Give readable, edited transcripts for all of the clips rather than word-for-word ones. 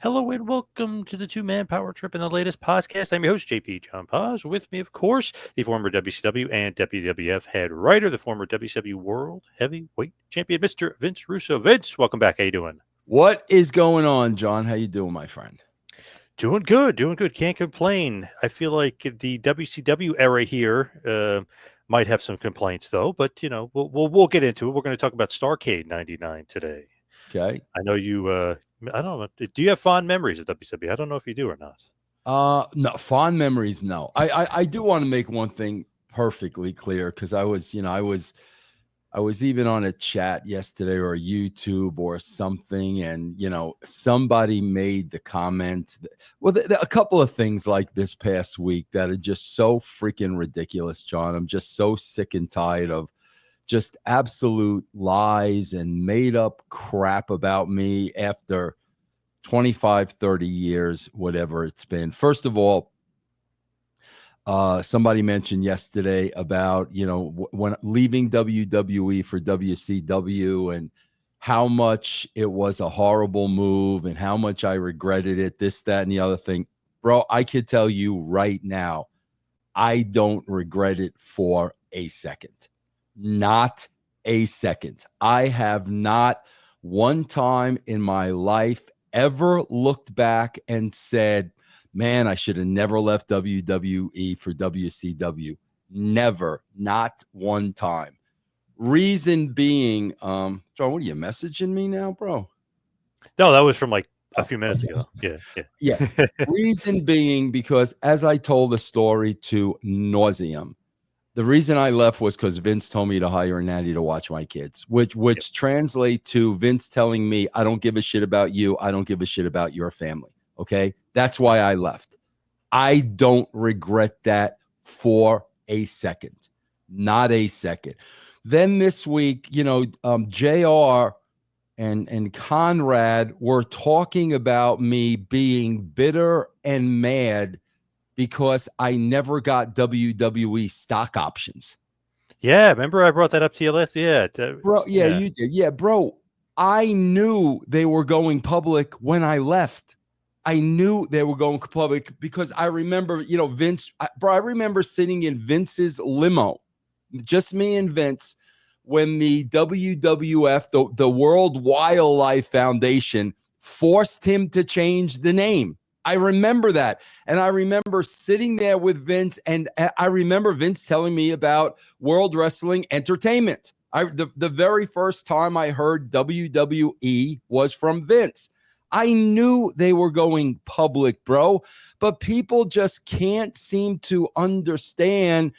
Hello and welcome to the two-man power trip in the latest podcast. I'm your host, JP John Poz. With me, of course, the former WCW and WWF head writer, the former WCW World Heavyweight Champion, Mr. Vince Russo. Vince, welcome back. How you doing? What is going on, John? How you doing, my friend? Doing good, doing good. Can't complain. I feel like the WCW era here might have some complaints, though. But we'll get into it. We're going to talk about Starrcade '99 today. Okay. I know you. I don't know. Do you have fond memories of WCW? I don't know if you do or not. No, fond memories. No, I do want to make one thing perfectly clear because I was even on a chat yesterday or a YouTube or something, and somebody made the comment. A couple of things like this past week that are just so freaking ridiculous, John. I'm just so sick and tired of just absolute lies and made up crap about me after 25, 30 years, whatever it's been. First of all, somebody mentioned yesterday about, when leaving WWE for WCW and how much it was a horrible move and how much I regretted it, this, that, and the other thing. Bro, I could tell you right now, I don't regret it for a second. Not a second. I have not one time in my life ever looked back and said, man, I should have never left WWE for WCW. Never. Not one time. Reason being, John, what are you messaging me now, bro? No, that was from like a few minutes ago. Yeah. Reason being, because as I told the story to nauseum, the reason I left was because Vince told me to hire a nanny to watch my kids, which translate to Vince telling me, I don't give a shit about you. I don't give a shit about your family. Okay. That's why I left. I don't regret that for a second. Not a second. Then this week, JR and Conrad were talking about me being bitter and mad because I never got WWE stock options. Yeah, remember I brought that up to you last? Bro, you did. Yeah, bro, I knew they were going public when I left. I knew they were going public because I remember, Vince, I remember sitting in Vince's limo, just me and Vince, when the WWF, the World Wildlife Foundation, forced him to change the name. I remember that. And I remember sitting there with Vince, and I remember Vince telling me about World Wrestling Entertainment. The very first time I heard WWE was from Vince. I knew they were going public, bro, but people just can't seem to understand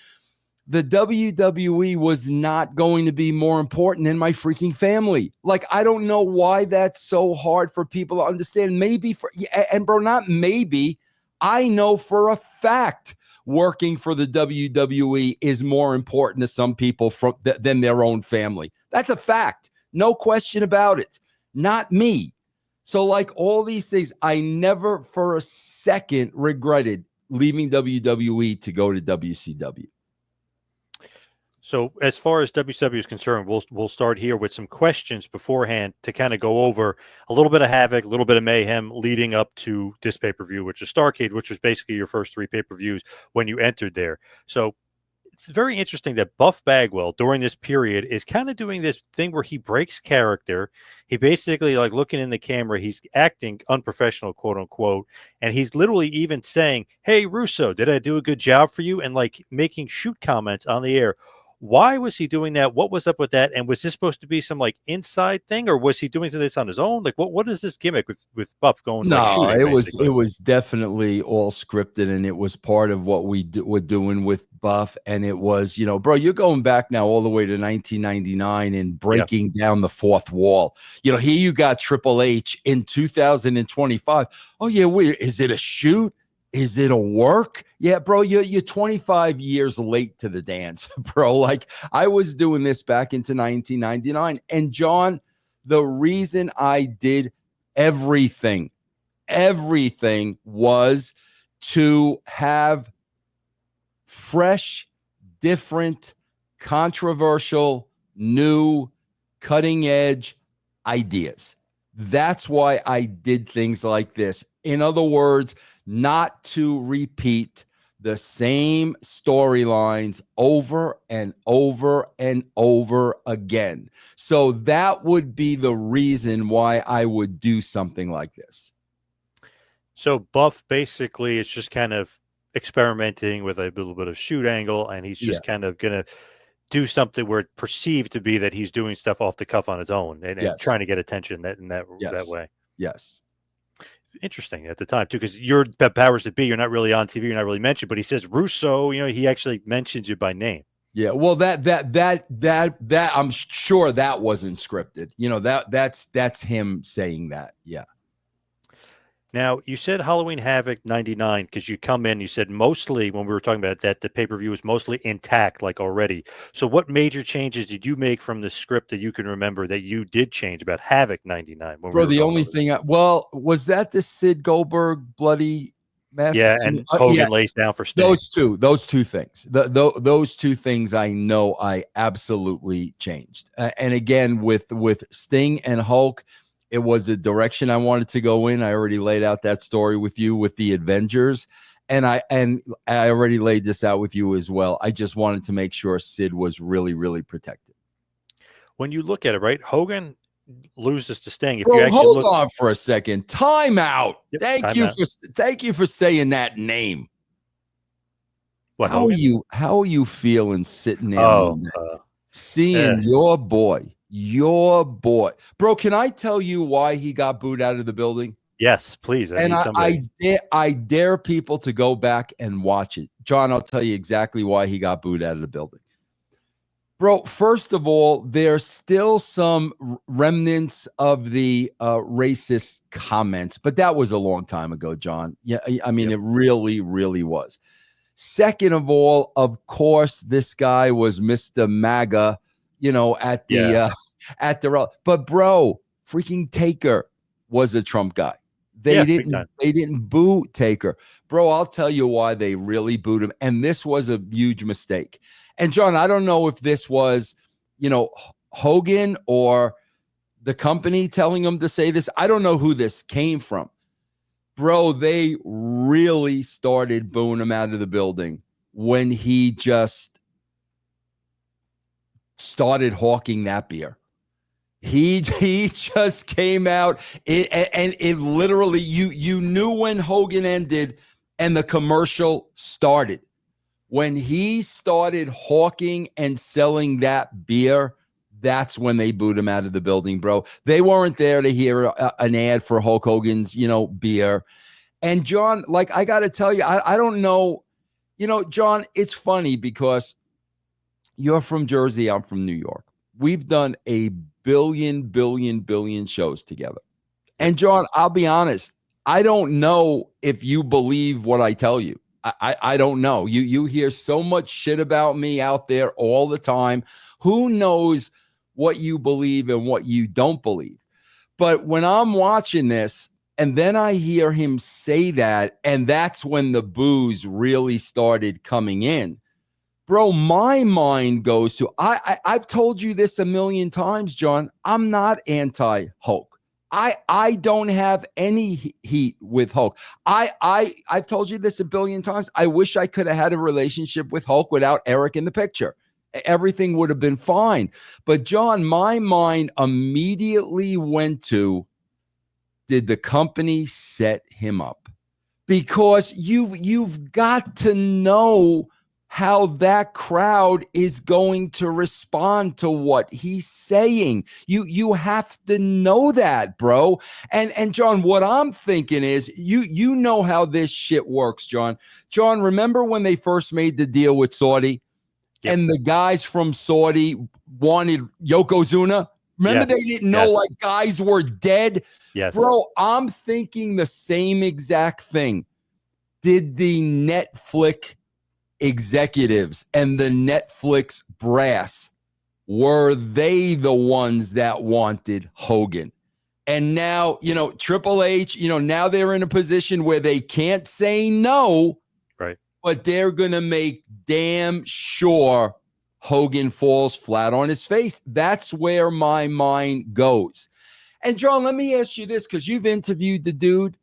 the WWE was not going to be more important than my freaking family. Like, I don't know why that's so hard for people to understand. Not maybe, I know for a fact working for the WWE is more important to some people than their own family. That's a fact. No question about it. Not me. So like all these things, I never for a second regretted leaving WWE to go to WCW. So as far as WCW is concerned, we'll start here with some questions beforehand to kind of go over a little bit of havoc, a little bit of mayhem leading up to this pay-per-view, which is Starrcade, which was basically your first three pay-per-views when you entered there. So it's very interesting that Buff Bagwell during this period is kind of doing this thing where he breaks character. He basically, like, looking in the camera, he's acting unprofessional, quote unquote, and he's literally even saying, "Hey Russo, did I do a good job for you?" and like making shoot comments on the air. Why was he doing that? What was up with that? And was this supposed to be some like inside thing, or was he doing this on his own? Like, what is this gimmick with Buff going like No, shooting? it was definitely all scripted, and it was part of what were doing with Buff. And it was, bro, you're going back now all the way to 1999 and breaking down the fourth wall. Here you got Triple H in 2025. Oh yeah, wait, is it a shoot? Is it a work? Yeah, bro, you're 25 years late to the dance, bro. Like, I was doing this back into 1999. And John, the reason I did everything was to have fresh, different, controversial, new, cutting edge ideas. That's why I did things like this. In other words, not to repeat the same storylines over and over and over again. So that would be the reason why I would do something like this. So Buff basically is just kind of experimenting with a little bit of shoot angle, and he's just kind of going to do something where it's perceived to be that he's doing stuff off the cuff on his own and trying to get attention that way. Yes. Interesting at the time too, because you're the powers that be. You're not really on TV. You're not really mentioned, but he says Russo. He actually mentions you by name. Yeah. Well, that I'm sure that wasn't scripted. That's him saying that. Yeah. Now, you said Halloween Havoc 99 because you come in, you said mostly when we were talking about that, the pay-per-view was mostly intact, like already. So what major changes did you make from the script that you can remember that you did change about Havoc 99? Bro, the only thing, was that the Sid Goldberg bloody mess? Yeah, and Hogan lays down for Sting. Those two things. Those two things I know I absolutely changed. And again, with Sting and Hulk, it was a direction I wanted to go in. I already laid out that story with you with the Avengers. And I already laid this out with you as well. I just wanted to make sure Sid was really, really protected. When you look at it, right, Hogan loses to Sting. Hold on for a second. Time out. Yep, thank you for saying that name. What, how are you feeling sitting there seeing your boy? Your boy, bro. Can I tell you why he got booed out of the building? Yes, please. I dare people to go back and watch it. John, I'll tell you exactly why he got booed out of the building. Bro, first of all, there's still some remnants of the racist comments, but that was a long time ago, John. Yeah, I mean, It really, really was. Second of all, of course, this guy was Mr. MAGA. At the but bro, freaking Taker was a Trump guy. They didn't boo Taker. Bro, I'll tell you why they really booed him. And this was a huge mistake. And John, I don't know if this was, Hogan or the company telling him to say this. I don't know who this came from. Bro, they really started booing him out of the building when he just started hawking that beer. He just came out and it literally, you knew when Hogan ended and the commercial started. When he started hawking and selling that beer, that's when they booed him out of the building, bro. They weren't there to hear an ad for Hulk Hogan's, beer. And John, like, I got to tell you, I don't know, John, it's funny because you're from Jersey. I'm from New York. We've done a billion shows together. And John, I'll be honest. I don't know if you believe what I tell you. I don't know. You hear so much shit about me out there all the time. Who knows what you believe and what you don't believe? But when I'm watching this and then I hear him say that, and that's when the boos really started coming in. Bro, my mind goes to, I've told you this a million times, John. I'm not anti-Hulk. I don't have any heat with Hulk. I've told you this a billion times. I wish I could have had a relationship with Hulk without Eric in the picture. Everything would have been fine. But John, my mind immediately went to, did the company set him up? Because you've got to know how that crowd is going to respond to what he's saying. You have to know that, bro. And John, what I'm thinking is, you know how this shit works, John. John, remember when they first made the deal with Saudi? Yep. And the guys from Saudi wanted Yokozuna? Remember, they didn't know like guys were dead? Yes. Bro, I'm thinking the same exact thing. Did the Netflix executives and the Netflix brass, were they the ones that wanted Hogan? And now, Triple H, now they're in a position where they can't say no, right? But they're going to make damn sure Hogan falls flat on his face. That's where my mind goes. And John, let me ask you this, because you've interviewed the dude.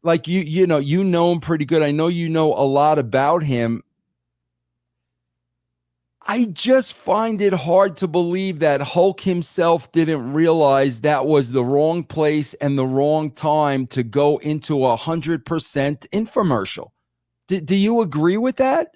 Like you know him pretty good. I know you know a lot about him. I just find it hard to believe that Hulk himself didn't realize that was the wrong place and the wrong time to go into 100% infomercial. Do you agree with that?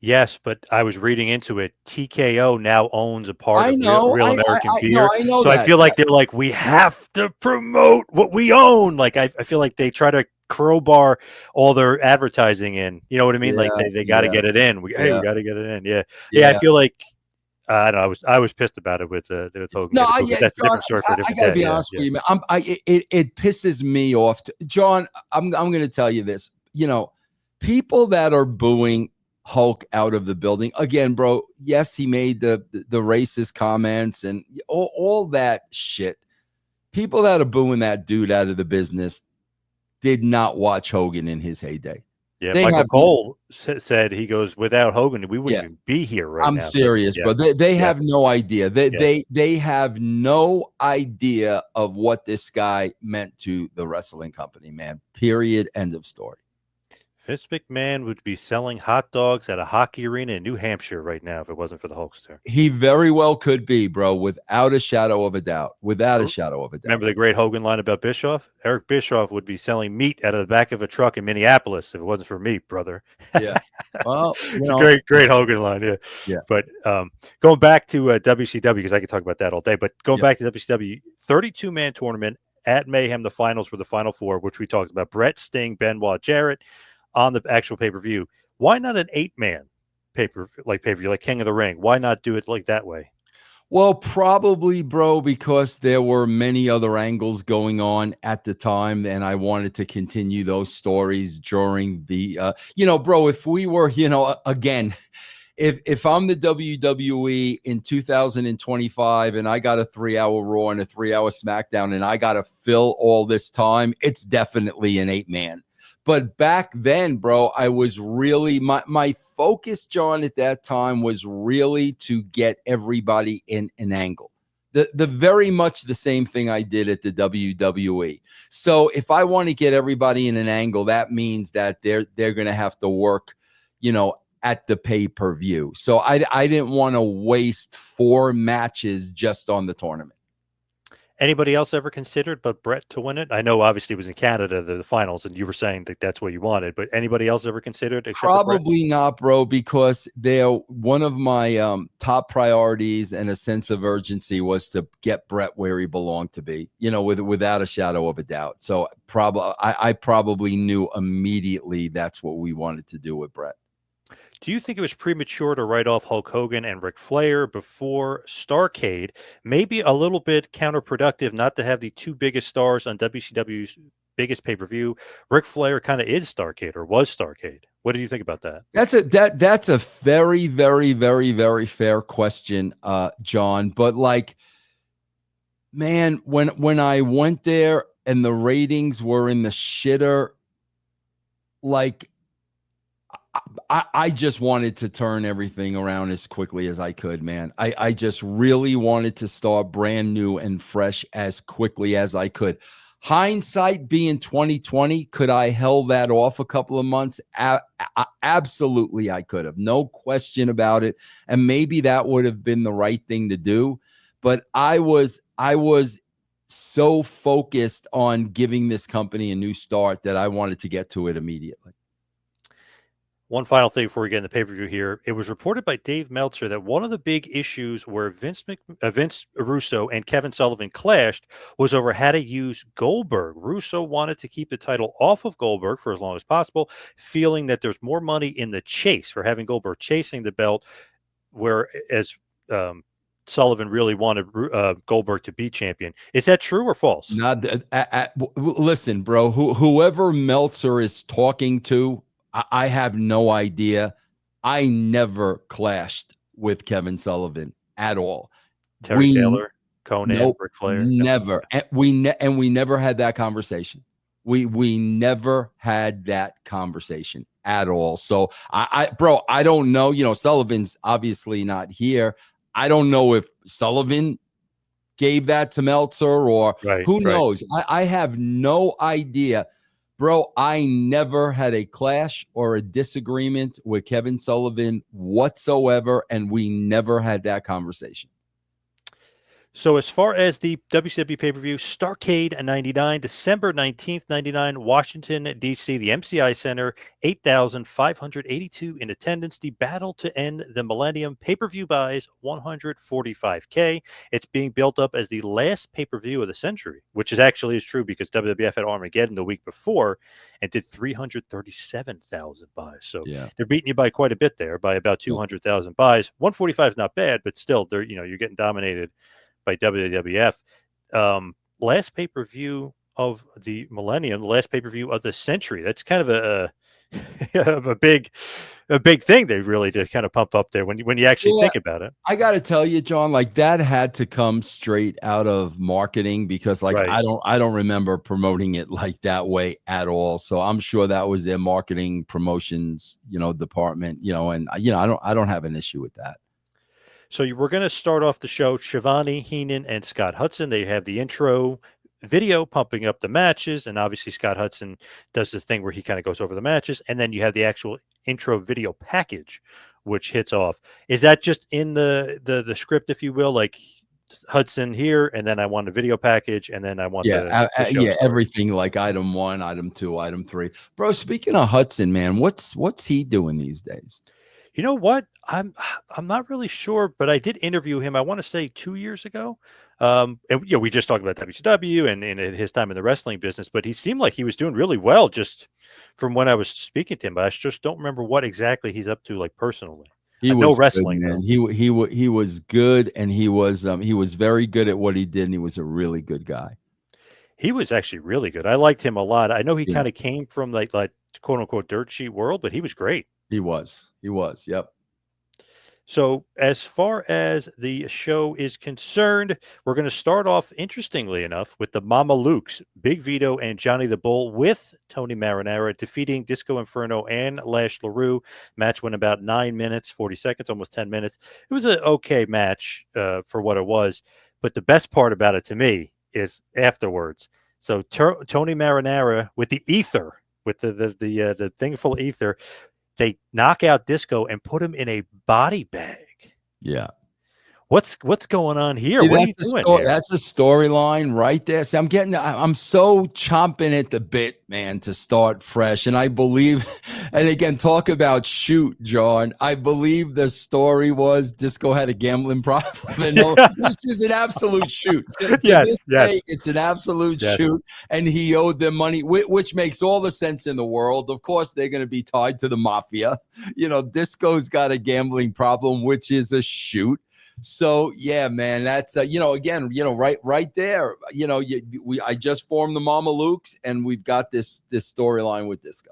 Yes, but I was reading into it. TKO now owns a part of know, Real American Beer. I know so that. I feel like they're like, we have to promote what we own. Like I feel like they try to crowbar all their advertising in. You know what I mean? Like they got to get it in. We got to get it in. Yeah. I feel like I don't know. I was pissed about it with Hogan. No, but that's a different story for a different day. I gotta be honest with you, man. It pisses me off. John, I'm going to tell you this. You know, people that are booing Hulk out of the building again, bro. Yes, he made the racist comments and all that shit. People that are booing that dude out of the business did not watch Hogan in his heyday. Yeah, Michael Cole said, he goes, without Hogan, we wouldn't even be here right now. I'm serious, bro. They have no idea. They have no idea of what this guy meant to the wrestling company, man. Period. End of story. Vince McMahon would be selling hot dogs at a hockey arena in New Hampshire right now if it wasn't for the Hulkster. He very well could be, bro, without a shadow of a doubt. Without a shadow of a doubt. Remember the great Hogan line about Bischoff? Eric Bischoff would be selling meat out of the back of a truck in Minneapolis if it wasn't for meat, brother. Yeah. Well, great Hogan line. Yeah. But going back to WCW, because I could talk about that all day, but going back to WCW, 32-man tournament at Mayhem, the finals were the final four, which we talked about. Bret, Sting, Benoit, Jarrett on the actual pay-per-view. Why not an 8-man pay-per-view, like King of the Ring? Why not do it like that way? Well, probably, bro, because there were many other angles going on at the time, and I wanted to continue those stories during the, bro, if we were, again, if I'm the WWE in 2025 and I got a 3-hour Raw and a 3-hour SmackDown and I got to fill all this time, it's definitely an 8-man. But back then, bro, I was really my focus, John, at that time was really to get everybody in an angle. The very much the same thing I did at the WWE. So if I want to get everybody in an angle, that means that they're going to have to work, at the pay-per-view. So I didn't want to waste 4 matches just on the tournament. Anybody else ever considered but Bret to win it? I know obviously it was in Canada, the finals, and you were saying that that's what you wanted, but anybody else ever considered? Probably not, bro, because one of my top priorities and a sense of urgency was to get Bret where he belonged to be, without a shadow of a doubt. So I probably knew immediately that's what we wanted to do with Bret. Do you think it was premature to write off Hulk Hogan and Ric Flair before Starrcade? Maybe a little bit counterproductive not to have the 2 biggest stars on WCW's biggest pay-per-view. Ric Flair kind of is Starrcade or was Starrcade. What do you think about that? That's a very, very, very, very fair question, John. But man, when I went there and the ratings were in the shitter, I just wanted to turn everything around as quickly as I could, man. I just really wanted to start brand new and fresh as quickly as I could. Hindsight being 2020, could I held that off a couple of months? Absolutely, I could have. No question about it. And maybe that would have been the right thing to do. But I was so focused on giving this company a new start that I wanted to get to it immediately. One final thing before we get in the pay-per-view here. It was reported by Dave Meltzer that one of the big issues where Vince Russo and Kevin Sullivan clashed was over how to use Goldberg. Russo wanted to keep the title off of Goldberg for as long as possible, feeling that there's more money in the chase for having Goldberg chasing the belt, whereas Sullivan really wanted Goldberg to be champion. Is that true or false? Listen, bro, whoever Meltzer is talking to, I have no idea. I never clashed with Kevin Sullivan at all. Terry Taylor, Conan, Ric Flair. Never. And we never had that conversation. We never had that conversation at all. So bro, I don't know. Sullivan's obviously not here. I don't know if Sullivan gave that to Meltzer, or who knows? I have no idea. Bro, I never had a clash or a disagreement with Kevin Sullivan whatsoever, and we never had that conversation. So as far as the WCW pay-per-view, Starrcade 99, December 19th, 99, Washington, D.C., the MCI Center, 8,582 in attendance. The Battle to End the Millennium pay-per-view buys, $145K. It's being built up as the last pay-per-view of the century, which actually is true because WWF had Armageddon the week before and did 337,000 buys. So they're beating you by quite a bit there, by about 200,000 buys. 145 is not bad, but still, you're getting dominated by WWF. Last pay-per-view of the millennium, the last pay-per-view of the century. That's kind of a big thing they really did kind of pump up there when you actually think about it. I got to tell you, John, like that had to come straight out of marketing because I don't remember promoting it like that way at all. So I'm sure that was their marketing promotions, department, and I don't have an issue with that. So we're going to start off the show. Shivani, Heenan, and Scott Hudson. They have the intro video pumping up the matches, and obviously Scott Hudson does this thing where he kind of goes over the matches, and then you have the actual intro video package, which hits off. Is that just in the script, if you will, like Hudson here, and then I want a video package, and then I want the show everything like item 1, item 2, item 3. Bro, speaking of Hudson, man, what's he doing these days? You know what? I'm not really sure, but I did interview him. I want to say 2 years ago. And we just talked about WCW and his time in the wrestling business, but he seemed like he was doing really well just from when I was speaking to him. But I just don't remember what exactly he's up to, like personally. He was wrestling, man. He was good, and he was very good at what he did, and he was a really good guy. He was actually really good. I liked him a lot. I know he kind of came from like quote unquote dirt sheet world, but he was great. He was. Yep. So as far as the show is concerned, we're going to start off, interestingly enough, with the Mama Lukes, Big Vito and Johnny the Bull, with Tony Marinara defeating Disco Inferno and Lash LaRue. Match went about 9 minutes, 40 seconds, almost 10 minutes. It was an okay match for what it was. But the best part about it to me is afterwards. So Tony Marinara with the ether, with the thing full of ether, they knock out Disco and put him in a body bag. Yeah. What's going on here? What are you doing here? That's a storyline right there. See, I'm so chomping at the bit, man, to start fresh. And I believe, and again, talk about shoot, John. I believe the story was Disco had a gambling problem. And this is an absolute shoot. To this day, it's an absolute shoot. And he owed them money, which makes all the sense in the world. Of course, they're going to be tied to the Mafia. Disco's got a gambling problem, which is a shoot. So yeah, man, that's again, right there. I just formed the Mama Lukes, and we've got this storyline with Disco.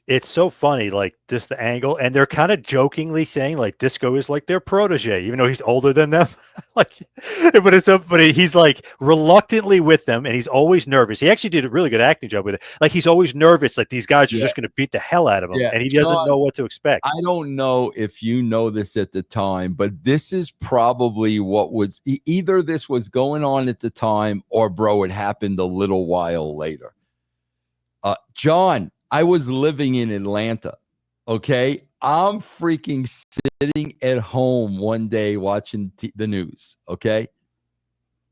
It's so funny, like this the angle, and they're kind of jokingly saying like Disco is like their protege, even though he's older than them. but he's like reluctantly with them, and he's always nervous. He actually did a really good acting job with it. Like he's always nervous, like these guys are just going to beat the hell out of him, and he doesn't know what to expect. I don't know if you know this at the time, but this is probably what was either this was going on at the time, or bro, it happened a little while later. John, I was living in Atlanta, okay? I'm freaking sitting at home one day watching the news, okay?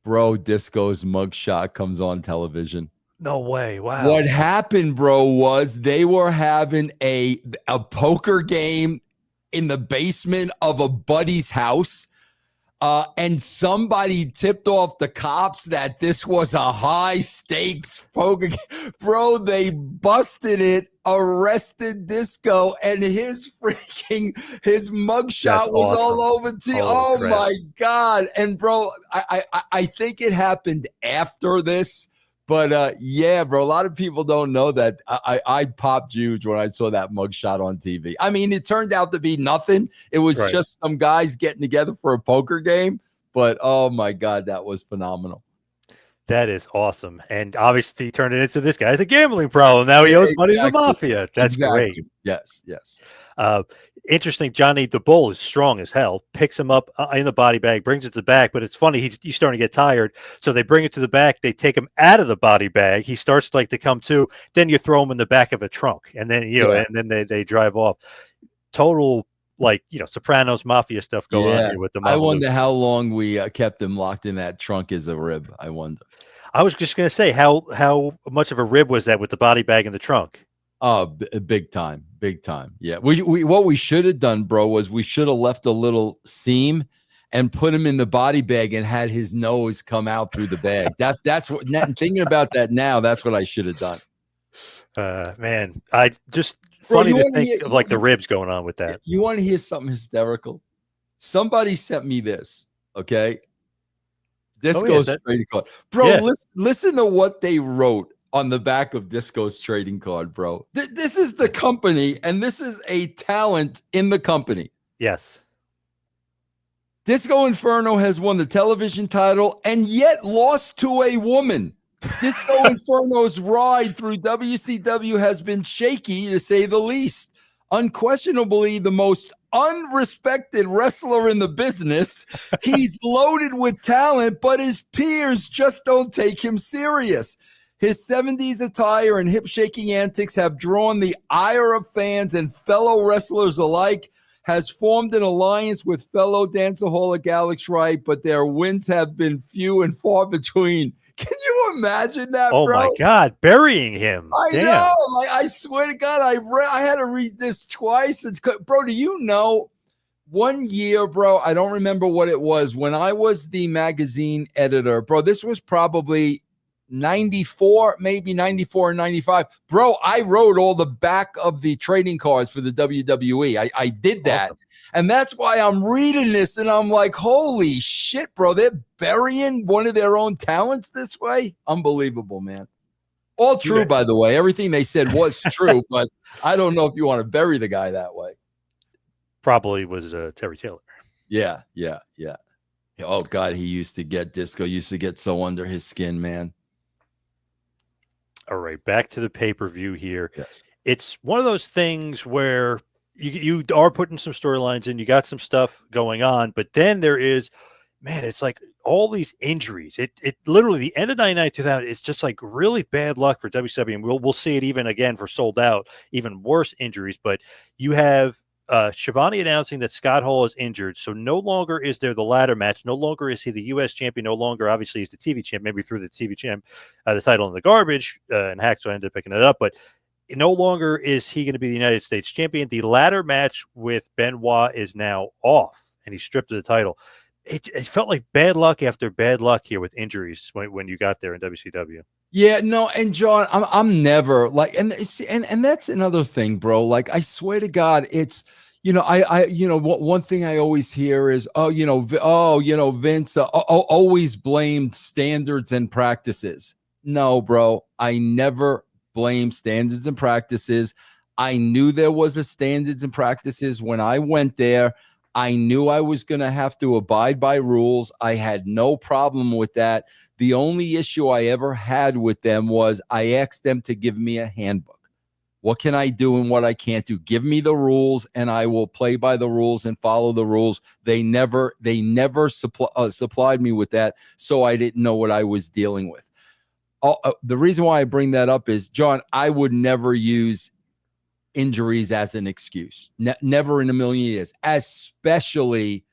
Bro, Disco's mugshot comes on television. No way, wow. What happened, bro, was they were having a poker game in the basement of a buddy's house. And somebody tipped off the cops that this was a high stakes poker game. Bro, they busted it, arrested Disco, and his mugshot was awesome. All over TV. Oh crap. My God. And bro, I think it happened after this. But yeah, bro, a lot of people don't know that I popped huge when I saw that mugshot on TV. I mean, it turned out to be nothing. It was just some guys getting together for a poker game. But oh my God, that was phenomenal. That is awesome. And obviously he turned it into this guy. It's a gambling problem. Now he owes money to the Mafia. That's great. Yes, yes. Interesting. Johnny the Bull is strong as hell. Picks him up in the body bag, brings it to the back. But it's funny. He's starting to get tired. So they bring it to the back. They take him out of the body bag. He starts to come to. Then you throw him in the back of a trunk. And then, and then they drive off. Total, Sopranos Mafia stuff going on here with the Mafia. I wonder how long we kept him locked in that trunk as a rib. I wonder. I was just going to say, how much of a rib was that with the body bag in the trunk? Oh, big time. Yeah. What we should have done, bro, was we should have left a little seam and put him in the body bag and had his nose come out through the bag. That's what, thinking about that now, that's what I should have done. Man, I just funny to think of the ribs going on with that. You want to hear something hysterical? Somebody sent me this. Okay. Disco's trading card. Bro, listen to what they wrote on the back of Disco's trading card, bro. This is the company, and this is a talent in the company. Yes. Disco Inferno has won the television title and yet lost to a woman. Disco Inferno's ride through WCW has been shaky, to say the least. Unquestionably the most unrespected wrestler in the business. He's loaded with talent, but his peers just don't take him serious. His 70s attire and hip-shaking antics have drawn the ire of fans and fellow wrestlers alike, has formed an alliance with fellow danceaholic Alex Wright, but their wins have been few and far between. Can you imagine that, bro? Oh, my God. Burying him. I know. I swear to God, I had to read this twice. Bro, do you know, one year, bro, I don't remember what it was, when I was the magazine editor, bro, this was probably 94, maybe 94 and 95. Bro, I wrote all the back of the trading cards for the WWE. I did that. Awesome. And that's why I'm reading this and I'm like, holy shit, bro. They're burying one of their own talents this way. Unbelievable, man. All true, by the way. Everything they said was true, but I don't know if you want to bury the guy that way. Probably was Terry Taylor. Yeah. Oh, God, Disco used to get so under his skin, man. All right, back to the pay-per-view here. Yes. It's one of those things where you are putting some storylines in, you got some stuff going on, but then there is, man, it's like all these injuries. It literally, the end of 99, 2000, it's just like really bad luck for WCW, and we'll see it even again for Sold Out, even worse injuries, but you have Schiavone announcing that Scott Hall is injured, so no longer is there the ladder match. No longer is he the U.S. champion. No longer, obviously, he's the TV champ. Maybe threw the TV champ, the title in the garbage, and Hacksaw ended up picking it up. But no longer is he going to be the United States champion. The ladder match with Benoit is now off, and he's stripped of the title. It felt like bad luck after bad luck here with injuries when you got there in WCW. Yeah, no, and John, I'm never like, and that's another thing, bro. Like, I swear to God, it's, one thing I always hear is, Vince always blamed standards and practices. No, bro, I never blame standards and practices. I knew there was a standards and practices when I went there. I knew I was going to have to abide by rules. I had no problem with that. The only issue I ever had with them was I asked them to give me a handbook. What can I do and what I can't do? Give me the rules and I will play by the rules and follow the rules. They never supplied me with that, so I didn't know what I was dealing with. The reason why I bring that up is, John, I would never use injuries as an excuse. Never in a million years, especially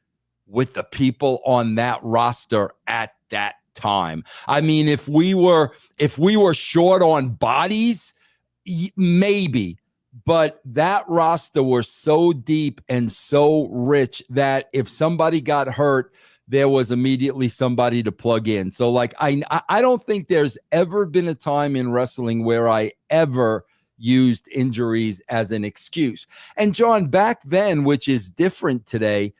with the people on that roster at that time. I mean, if we were short on bodies, maybe, but that roster was so deep and so rich that if somebody got hurt, there was immediately somebody to plug in. So like, I don't think there's ever been a time in wrestling where I ever used injuries as an excuse. And John, back then, which is different today,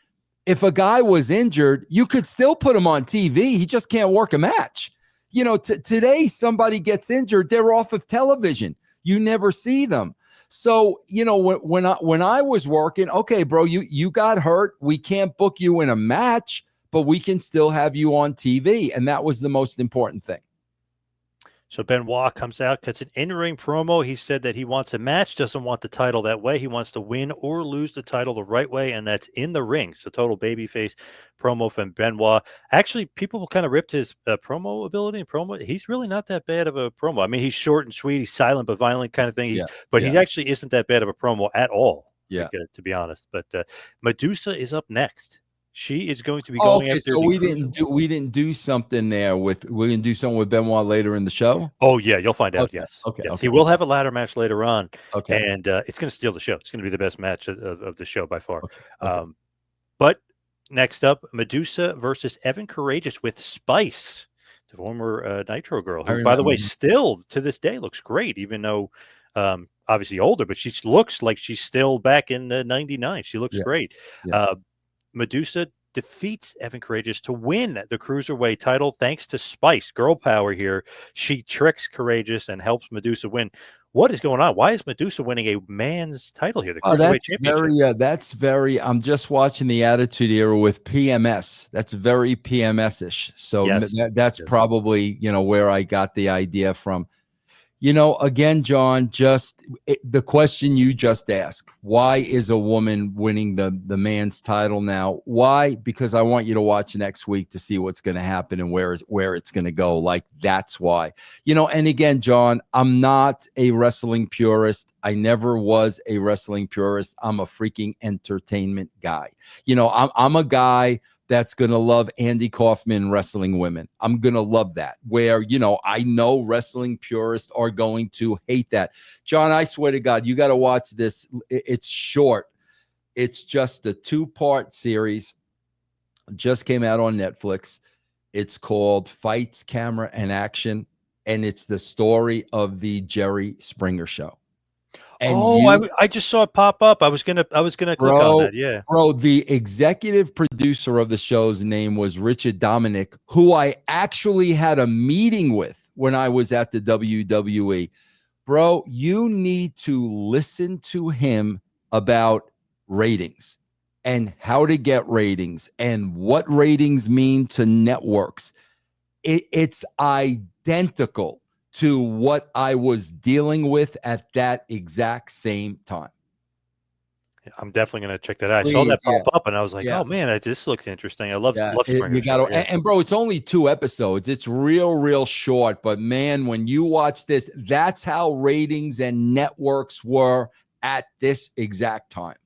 if a guy was injured, you could still put him on TV. He just can't work a match. Today, somebody gets injured, they're off of television. You never see them. So, when I was working, okay, bro, you got hurt. We can't book you in a match, but we can still have you on TV. And that was the most important thing. So Benoit comes out, cuts an in-ring promo. He said that he wants a match, doesn't want the title that way. He wants to win or lose the title the right way, and that's in the ring. So total babyface promo from Benoit. Actually, people kind of ripped his promo ability and promo. He's really not that bad of a promo. I mean, he's short and sweet. He's silent but violent kind of thing. But he actually isn't that bad of a promo at all, to be honest. But Medusa is up next. She is going to be going after. So we didn't do something there we're gonna do something with Benoit later in the show. Oh yeah, you'll find out. Yes. Okay. He will have a ladder match later on. Okay. And it's going to steal the show. It's going to be the best match of the show by far. Okay. But next up, Medusa versus Evan Courageous with Spice, the former Nitro girl, who, by the way, still to this day looks great, even though obviously older, but she looks like she's still back in '99. She looks great. Yeah. Medusa defeats Evan Courageous to win the Cruiserweight title thanks to Spice. Girl power here. She tricks Courageous and helps Medusa win. What is going on? Why is Medusa winning a man's title here? The Cruiserweight Championship. That's very, I'm just watching the Attitude Era with PMS. That's very PMS-ish. So that's probably, where I got the idea from. Again, John, the question you just asked, why is a woman winning the man's title now? Why? Because I want you to watch next week to see what's going to happen and where it's going to go. Like, that's why. And again, John, I'm not a wrestling purist. I never was a wrestling purist. I'm a freaking entertainment guy. I'm a guy that's going to love Andy Kaufman wrestling women. I'm going to love that. Where, I know wrestling purists are going to hate that. John, I swear to God, you got to watch this. It's short. It's just a 2-part series. Just came out on Netflix. It's called Fights, Camera, and Action. And it's the story of the Jerry Springer Show. And I just saw it pop up. I was gonna click on that. Yeah, bro. The executive producer of the show's name was Richard Dominic, who I actually had a meeting with when I was at the WWE. Bro, you need to listen to him about ratings and how to get ratings and what ratings mean to networks. It's identical to what I was dealing with at that exact same time. I'm definitely going to check that out. I saw that pop up and I was like, oh man, this looks interesting. I love Springer. You got to, and bro, it's only 2 episodes. It's real short, but man, when you watch this, that's how ratings and networks were at this exact time.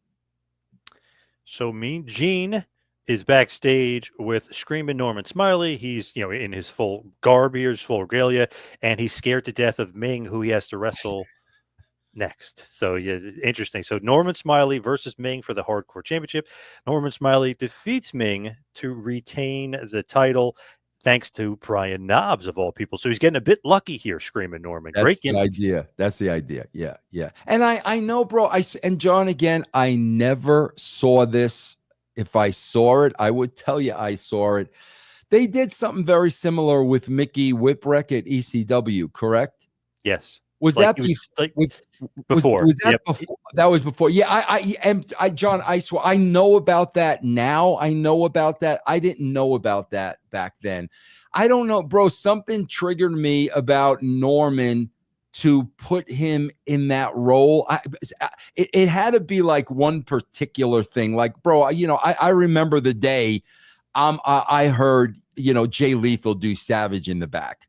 So Mean Gene is backstage with Screaming Norman Smiley. He's, in his full garb here, his full regalia, and he's scared to death of Ming, who he has to wrestle next. So, interesting. So Norman Smiley versus Ming for the Hardcore Championship. Norman Smiley defeats Ming to retain the title, thanks to Brian Knobbs, of all people. So he's getting a bit lucky here, Screaming Norman. Great gimmick. That's the idea. Yeah. And I know, bro, and John, again, I never saw this. If I saw it, I would tell you I saw it. They did something very similar with Mickey Whipwreck at ECW, correct? Yes. Was that before? Was that before? That was before. Yeah, I John, I swear, I know about that now. I know about that. I didn't know about that back then. I don't know, bro. Something triggered me about Norman to put him in that role. It had to be like one particular thing. Like, bro, I remember the day I heard, Jay Lethal do Savage in the back.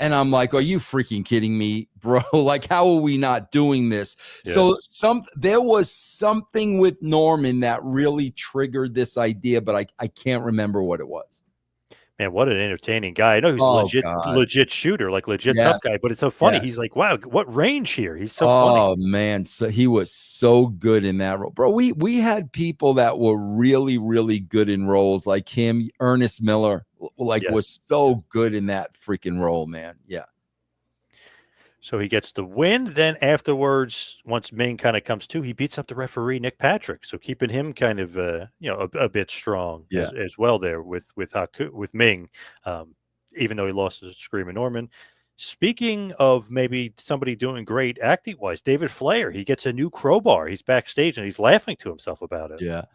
And I'm like, are you freaking kidding me, bro? Like, how are we not doing this? Yeah. So there was something with Norman that really triggered this idea, but I can't remember what it was. Man, what an entertaining guy. I know he's legit shooter, like legit tough guy, but it's so funny. Yes. He's like, wow, what range here? He's so funny. Oh, man. So he was so good in that role. Bro, we had people that were really, really good in roles like him. Ernest Miller, was so good in that freaking role, man. Yeah. So he gets the win. Then afterwards, once Ming kind of comes to, he beats up the referee, Nick Patrick. So keeping him kind of, a bit strong as well there with Ming, even though he lost to Screaming Norman. Speaking of maybe somebody doing great acting-wise, David Flair, he gets a new crowbar. He's backstage and he's laughing to himself about it. Yeah.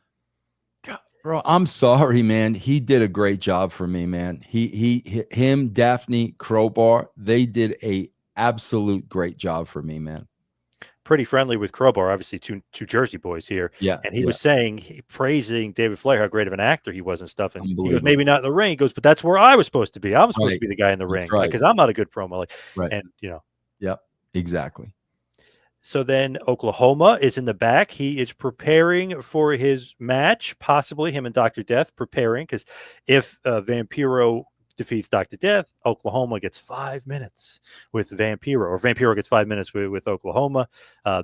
God, bro, I'm sorry, man. He did a great job for me, man. Him, Daphne, Crowbar, they did a absolute great job for me, man. Pretty friendly with Crowbar, obviously two Jersey boys here. Yeah. And he was saying, praising David Flair, how great of an actor he was and stuff. And he goes, maybe not in the ring. He goes, but that's where I was supposed to be. I'm supposed to be the guy in the ring because I'm not a good promo. Like, and Yep, exactly. So then Oklahoma is in the back. He is preparing for his match, possibly him and Dr. Death preparing, because if Vampiro defeats Dr. Death, Oklahoma gets 5 minutes with Vampiro, or Vampiro gets 5 minutes with Oklahoma.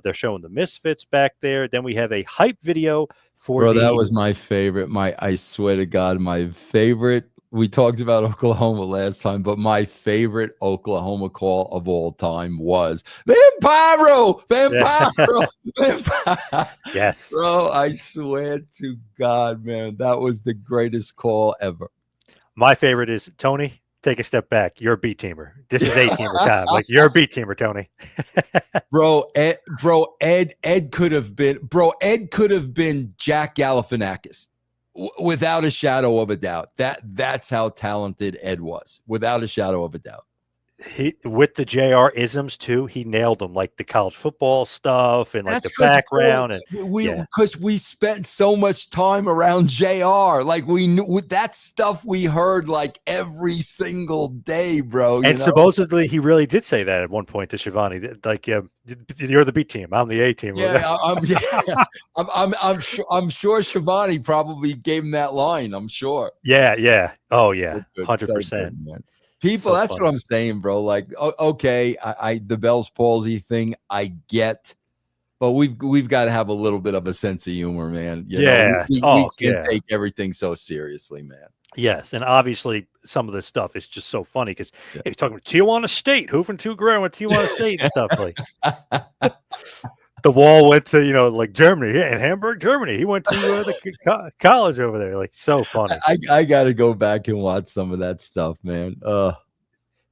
They're showing the Misfits back there. Then we have a hype video for that was my favorite. I swear to God, my favorite. We talked about Oklahoma last time, but my favorite Oklahoma call of all time was Vampiro. Yes. Bro, I swear to God, man, that was the greatest call ever. My favorite is, Tony, take a step back. You're a B-teamer. This is A-teamer time. Like, you're a B-teamer, Tony. Ed could have been Jack Galifianakis. Without a shadow of a doubt. That's how talented Ed was, without a shadow of a doubt. He, with the JR isms too, he nailed them, like the college football stuff and like the background. Because we spent so much time around JR, like we knew that stuff we heard like every single day, bro. And supposedly he really did say that at one point to Shivani, like, you're the B team, I'm the A team. Yeah, I'm sure Shivani probably gave him that line. I'm sure. Yeah. Oh yeah, 100%. People, that's what I'm saying, bro. Like, okay, I the Bell's palsy thing, I get, but we've got to have a little bit of a sense of humor, man. We can't take everything so seriously, man. Yes, and obviously some of this stuff is just so funny because he's talking about Tijuana State, who from two grand with Tijuana State and stuff like. The Wall went to, like Germany, in Hamburg, Germany. He went to the college over there. Like, so funny. I got to go back and watch some of that stuff, man.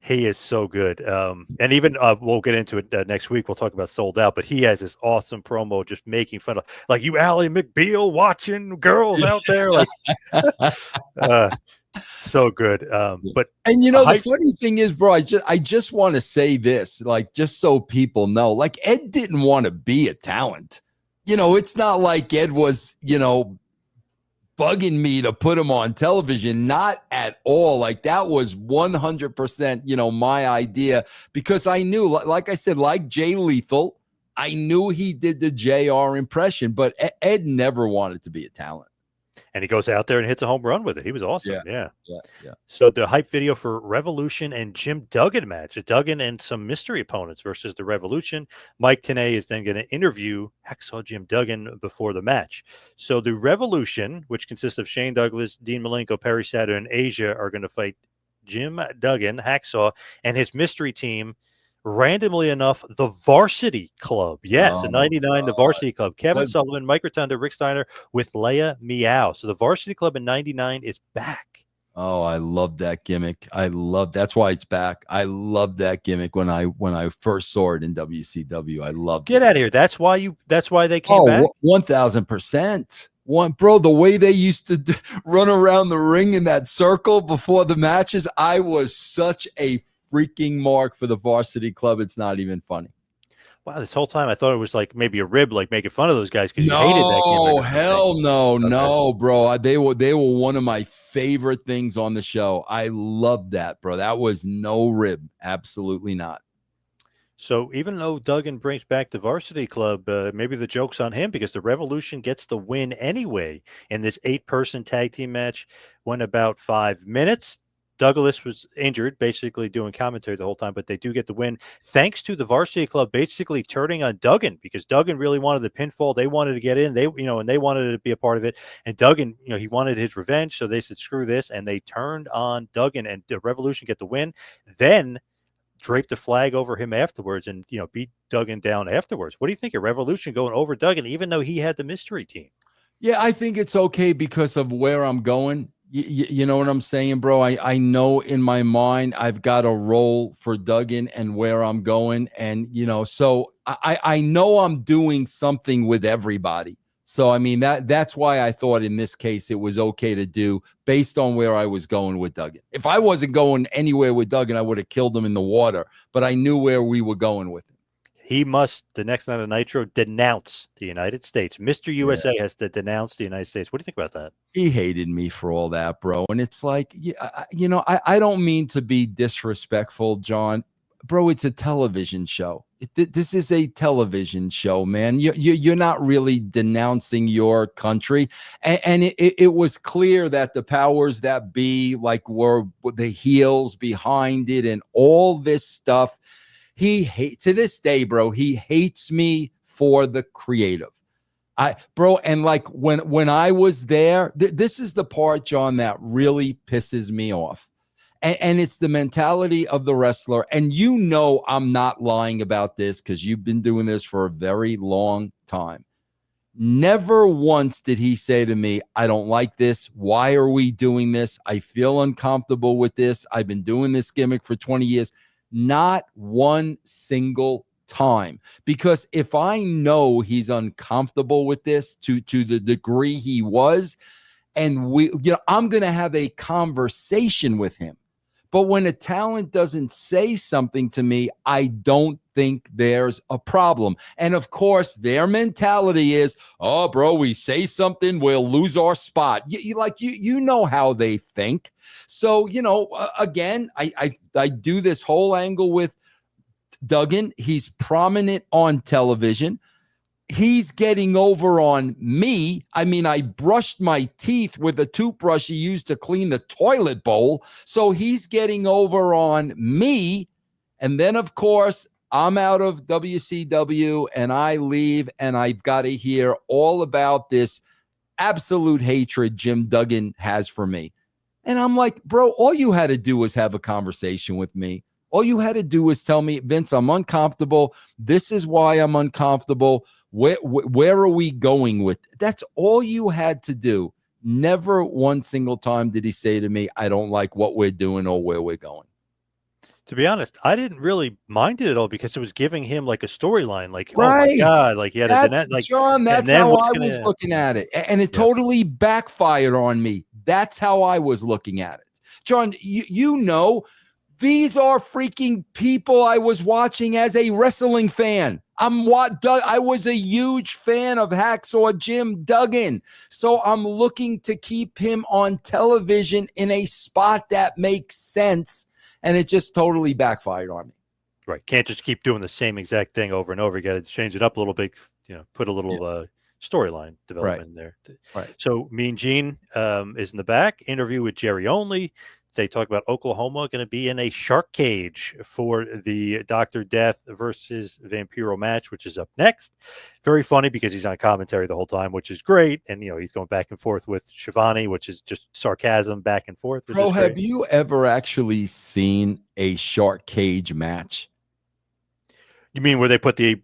He is so good. And even we'll get into it next week. We'll talk about Sold Out, but he has this awesome promo just making fun of, like, you Ally McBeal watching girls out there. Like, so good. But the funny thing is, bro, I just want to say this, like, just so people know, like, Ed didn't want to be a talent. It's not like Ed was, bugging me to put him on television. Not at all. Like, that was 100%, my idea, because I knew, like I said, like Jay Lethal, I knew he did the JR impression, but Ed never wanted to be a talent. And he goes out there and hits a home run with it. He was awesome. Yeah. So the hype video for Revolution and Jim Duggan match, Duggan and some mystery opponents versus the Revolution. Mike Tenay is then going to interview Hacksaw Jim Duggan before the match. So the Revolution, which consists of Shane Douglas, Dean Malenko, Perry Saturn, and Asia, are going to fight Jim Duggan, Hacksaw, and his mystery team. Randomly enough, the Varsity Club. Yes, in 99, the Varsity Club. Kevin Sullivan, Mike Rotunda, Rick Steiner with Leia Meow. So the Varsity Club in 99 is back. Oh, I love that gimmick. That's why it's back. I love that gimmick when I first saw it in WCW. I loved it. Get out of here. That's why they came back? 1000%. Bro, the way they used to run around the ring in that circle before the matches, I was such a freaking mark for the Varsity Club. It's not even funny. Wow, this whole time I thought it was like maybe a rib, like making fun of those guys because you hated that game. Hell no, no, bro. They were one of my favorite things on the show. I loved that, bro. That was no rib. Absolutely not. So even though Duggan brings back the Varsity Club, maybe the joke's on him because the Revolution gets the win anyway in this 8-person tag team match. Went about 5 minutes. Douglas was injured, basically doing commentary the whole time, but they do get the win thanks to the Varsity Club basically turning on Duggan because Duggan really wanted the pinfall. They wanted to get in, and they wanted to be a part of it. And Duggan, he wanted his revenge, so they said screw this, and they turned on Duggan, and the Revolution get the win. Then draped the flag over him afterwards, and beat Duggan down afterwards. What do you think of Revolution going over Duggan, even though he had the mystery team? Yeah, I think it's okay because of where I'm going. You know what I'm saying, bro? I know in my mind I've got a role for Duggan and where I'm going. And, so I know I'm doing something with everybody. So, I mean, that's why I thought in this case it was okay to do based on where I was going with Duggan. If I wasn't going anywhere with Duggan, I would have killed him in the water, but I knew where we were going with him. He must, the next night of Nitro, denounce the United States. Mr. USA has to denounce the United States. What do you think about that? He hated me for all that, bro. And it's like, I don't mean to be disrespectful, John. Bro, it's a television show. This is a television show, man. You're not really denouncing your country. And it was clear that the powers that be, like, were the heels behind it and all this stuff. To this day, bro, he hates me for the creative. And like when I was there, this is the part, John, that really pisses me off. And it's the mentality of the wrestler. And I'm not lying about this because you've been doing this for a very long time. Never once did he say to me, I don't like this. Why are we doing this? I feel uncomfortable with this. I've been doing this gimmick for 20 years. Not one single time. Because if I know he's uncomfortable with this to the degree he was, and I'm going to have a conversation with him. But when a talent doesn't say something to me, I don't think there's a problem. And of course, their mentality is, oh, bro, we say something, we'll lose our spot. You know how they think. So, again, I do this whole angle with Duggan. He's prominent on television. He's getting over on me. I mean, I brushed my teeth with a toothbrush he used to clean the toilet bowl. So he's getting over on me. And then, of course, I'm out of WCW and I leave and I've got to hear all about this absolute hatred Jim Duggan has for me. And I'm like, bro, all you had to do was have a conversation with me. All you had to do was tell me, Vince, I'm uncomfortable. This is why I'm uncomfortable. Where are we going with it? That's all you had to do. Never one single time did he say to me, I don't like what we're doing or where we're going. To be honest, I didn't really mind it at all because it was giving him like a storyline. Like, right. Oh my God, like he had John, that's how I was looking at it. And it totally backfired on me. That's how I was looking at it. John, these are freaking people I was watching as a wrestling fan. I was a huge fan of Hacksaw Jim Duggan. So I'm looking to keep him on television in a spot that makes sense. And it just totally backfired on me. Right. Can't just keep doing the same exact thing over and over. You got to change it up a little bit, put a little storyline development in there. Right. So Mean Gene is in the back. Interview with Jerry Only. They talk about Oklahoma going to be in a shark cage for the Dr. Death versus Vampiro match, which is up next. Very funny because he's on commentary the whole time, which is great. And, he's going back and forth with Shivani, which is just sarcasm back and forth. Bro, have you ever actually seen a shark cage match? You mean where they put the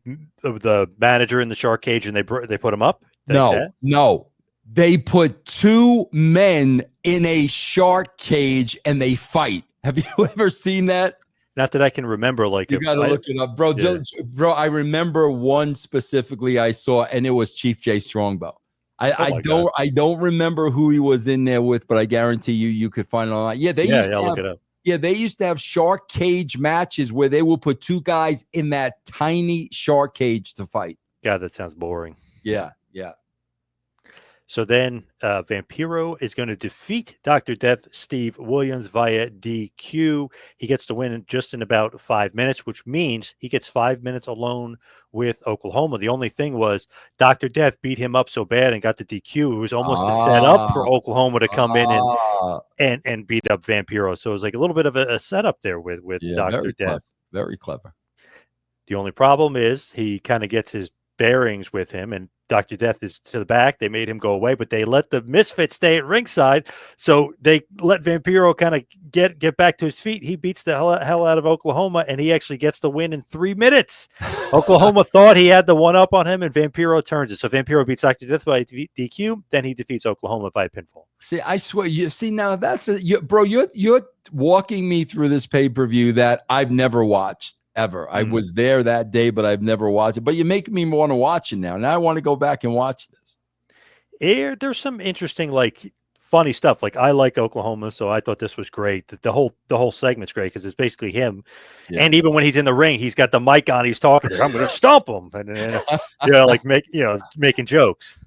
manager in the shark cage and they put him up? No. They put two men in a shark cage and they fight. Have you ever seen that? Not that I can remember. Like, you got to look it up, bro. Yeah. Bro, I remember one specifically I saw, and it was Chief Jay Strongbow. I don't remember who he was in there with, but I guarantee you could find it online. Yeah, look it up. Yeah, they used to have shark cage matches where they will put two guys in that tiny shark cage to fight. God, that sounds boring. Yeah. So then Vampiro is going to defeat Dr. Death Steve Williams via DQ. He gets the win just in about 5 minutes, which means he gets 5 minutes alone with Oklahoma. The only thing was Dr. Death beat him up so bad and got the DQ. It was almost a setup for Oklahoma to come in and beat up Vampiro. So it was like a little bit of a setup there with Dr. Death. Very clever. The only problem is he kind of gets his bearings with him, and Dr. Death is to the back. They made him go away, but they let the Misfit stay at ringside. So they let Vampiro kind of get back to his feet. He beats the hell out of Oklahoma, and he actually gets the win in 3 minutes. Oklahoma thought he had the one up on him, and Vampiro turns it. So Vampiro beats Dr. Death by DQ. Then he defeats Oklahoma by pinfall. See, I swear, now that's bro. You're walking me through this pay-per-view that I've never watched. Ever. I was there that day, but I've never watched it. But you make me want to watch it now. Now I want to go back and watch this. There's some interesting, like, funny stuff. Like, I like Oklahoma, so I thought this was great. The whole segment's great because it's basically him. Yeah. And even when he's in the ring, he's got the mic on. He's talking. I'm going to stomp him, and like making jokes.